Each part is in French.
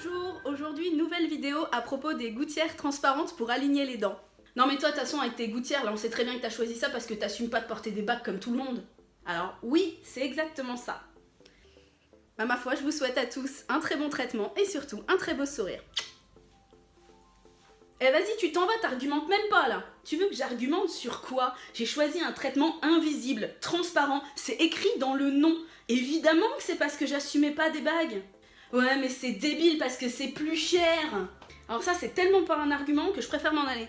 Bonjour, aujourd'hui nouvelle vidéo à propos des gouttières transparentes pour aligner les dents. Non mais toi de toute façon avec tes gouttières là on sait très bien que t'as choisi ça parce que t'assumes pas de porter des bacs comme tout le monde. Alors oui, c'est exactement ça. Bah ma foi, je vous souhaite à tous un très bon traitement et surtout un très beau sourire. Eh vas-y, tu t'en vas, t'argumentes même pas là. Tu veux que j'argumente sur quoi? J'ai choisi un traitement invisible, transparent, c'est écrit dans le nom. Évidemment que c'est parce que j'assumais pas des bagues. Ouais, mais c'est débile parce que c'est plus cher. Alors ça, c'est tellement pas un argument que je préfère m'en aller.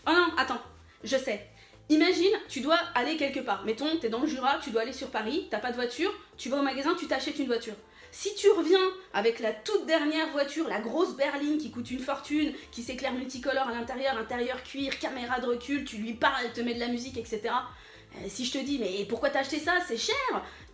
Oh non, attends, je sais. Imagine, tu dois aller quelque part. Mettons, t'es dans le Jura, tu dois aller sur Paris, t'as pas de voiture, tu vas au magasin, tu t'achètes une voiture. Si tu reviens avec la toute dernière voiture, la grosse berline qui coûte une fortune, qui s'éclaire multicolore à l'intérieur, intérieur cuir, caméra de recul, tu lui parles, elle te met de la musique, etc. Si je te dis, mais pourquoi t'as acheté ça? C'est cher.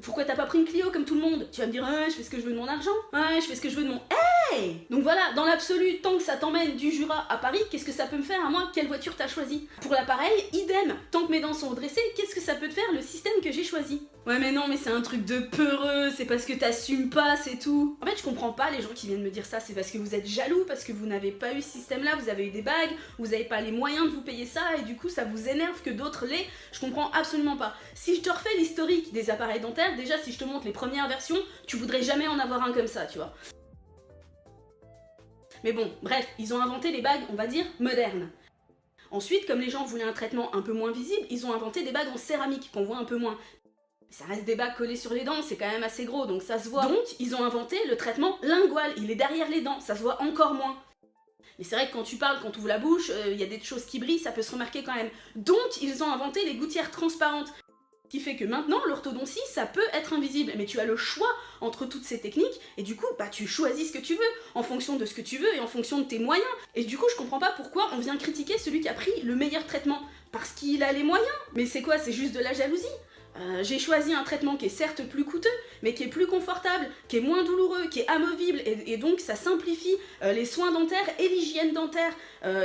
Pourquoi t'as pas pris une Clio comme tout le monde? Tu vas me dire, je fais ce que je veux de mon argent. Je fais ce que je veux de mon... Hey! Donc voilà, dans l'absolu, tant que ça t'emmène du Jura à Paris, qu'est-ce que ça peut me faire à moi? Quelle voiture t'as choisi? Pour l'appareil, idem. Tant que mes dents sont redressées, qu'est-ce que ça peut te faire le système que j'ai choisi? Ouais mais non, mais c'est un truc de peureux, c'est parce que t'assumes pas, c'est tout. En fait, je comprends pas les gens qui viennent me dire ça, c'est parce que vous êtes jaloux, parce que vous n'avez pas eu ce système-là, vous avez eu des bagues, vous avez pas les moyens de vous payer ça, et du coup ça vous énerve que d'autres l'aient. Je comprends absolument pas. Si je te refais l'historique des appareils dentaires, déjà si je te montre les premières versions, tu voudrais jamais en avoir un comme ça, tu vois. Mais bon, bref, ils ont inventé les bagues, on va dire, modernes. Ensuite, comme les gens voulaient un traitement un peu moins visible, ils ont inventé des bagues en céramique, qu'on voit un peu moins. Ça reste des bagues collées sur les dents, c'est quand même assez gros, donc ça se voit. Donc, ils ont inventé le traitement lingual, il est derrière les dents, ça se voit encore moins. Mais c'est vrai que quand tu parles, quand tu ouvres la bouche, il y a des choses qui brillent, ça peut se remarquer quand même. Donc, ils ont inventé les gouttières transparentes. Ce qui fait que maintenant, l'orthodontie, ça peut être invisible, mais tu as le choix entre toutes ces techniques, et du coup, tu choisis ce que tu veux, en fonction de ce que tu veux et en fonction de tes moyens. Et du coup, je comprends pas pourquoi on vient critiquer celui qui a pris le meilleur traitement, parce qu'il a les moyens. Mais c'est quoi, c'est juste de la jalousie? J'ai choisi un traitement qui est certes plus coûteux, mais qui est plus confortable, qui est moins douloureux, qui est amovible, et donc ça simplifie les soins dentaires et l'hygiène dentaire.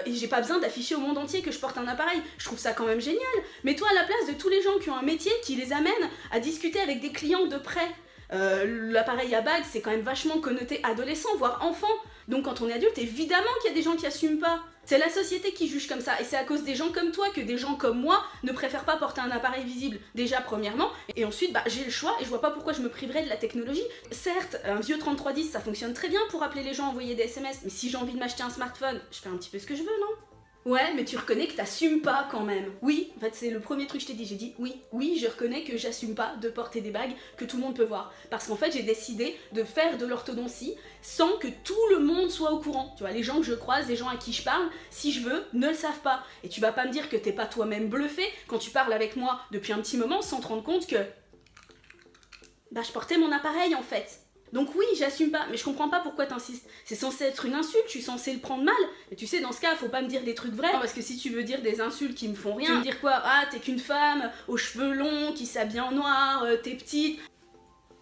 Et j'ai pas besoin d'afficher au monde entier que je porte un appareil. Je trouve ça quand même génial. Mets-toi à la place de tous les gens qui ont un métier qui les amène à discuter avec des clients de près. L'appareil à bague, c'est quand même vachement connoté adolescent, voire enfant. Donc quand on est adulte, évidemment qu'il y a des gens qui assument pas. C'est la société qui juge comme ça, et c'est à cause des gens comme toi que des gens comme moi ne préfèrent pas porter un appareil visible, déjà premièrement, et ensuite j'ai le choix et je vois pas pourquoi je me priverais de la technologie. Certes, un vieux 3310 ça fonctionne très bien pour appeler les gens, envoyer des SMS, mais si j'ai envie de m'acheter un smartphone, je fais un petit peu ce que je veux, non? Ouais, mais tu reconnais que t'assumes pas quand même. Oui, en fait c'est le premier truc que je t'ai dit, j'ai dit oui, je reconnais que j'assume pas de porter des bagues que tout le monde peut voir. Parce qu'en fait j'ai décidé de faire de l'orthodontie sans que tout le monde soit au courant. Tu vois, les gens que je croise, les gens à qui je parle, si je veux, ne le savent pas. Et tu vas pas me dire que t'es pas toi-même bluffé quand tu parles avec moi depuis un petit moment sans te rendre compte que... je portais mon appareil en fait. Donc oui, j'assume pas, mais je comprends pas pourquoi t'insistes. C'est censé être une insulte, je suis censée le prendre mal. Et tu sais, dans ce cas, faut pas me dire des trucs vrais. Non, parce que si tu veux dire des insultes qui me font rien, tu veux me dire quoi? Ah, t'es qu'une femme, aux cheveux longs, qui s'habille en noir, t'es petite.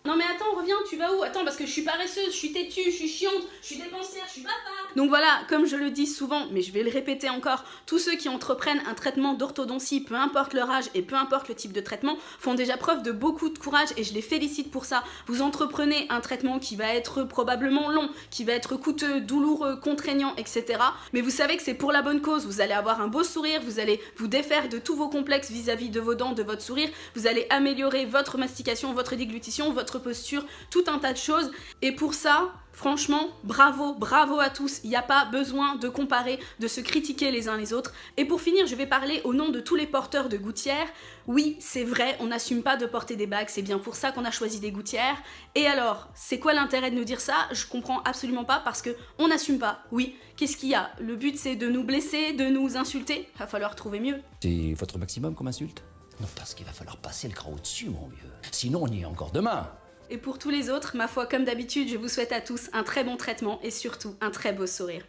Non mais attends, reviens, tu vas où? Attends, parce que je suis paresseuse, je suis têtue, je suis chiante, je suis dépensière, je suis bâtarde. Donc voilà, comme je le dis souvent, mais je vais le répéter encore, tous ceux qui entreprennent un traitement d'orthodontie, peu importe leur âge et peu importe le type de traitement, font déjà preuve de beaucoup de courage et je les félicite pour ça. Vous entreprenez un traitement qui va être probablement long, qui va être coûteux, douloureux, contraignant, etc. Mais vous savez que c'est pour la bonne cause, vous allez avoir un beau sourire, vous allez vous défaire de tous vos complexes vis-à-vis de vos dents, de votre sourire, vous allez améliorer votre mastication, votre déglutition, votre posture, tout un tas de choses. Et pour ça, franchement, bravo, bravo à tous. Il n'y a pas besoin de comparer, de se critiquer les uns les autres. Et pour finir, je vais parler au nom de tous les porteurs de gouttières. Oui, c'est vrai, on n'assume pas de porter des bagues, c'est bien pour ça qu'on a choisi des gouttières. Et alors, c'est quoi l'intérêt de nous dire ça? Je comprends absolument pas parce que on n'assume pas. Oui, qu'est-ce qu'il y a? Le but c'est de nous blesser, de nous insulter. Va falloir trouver mieux. C'est votre maximum comme insulte? Non, parce qu'il va falloir passer le cran au-dessus, mon vieux. Sinon, on y est encore demain. Et pour tous les autres, ma foi, comme d'habitude, je vous souhaite à tous un très bon traitement et surtout un très beau sourire.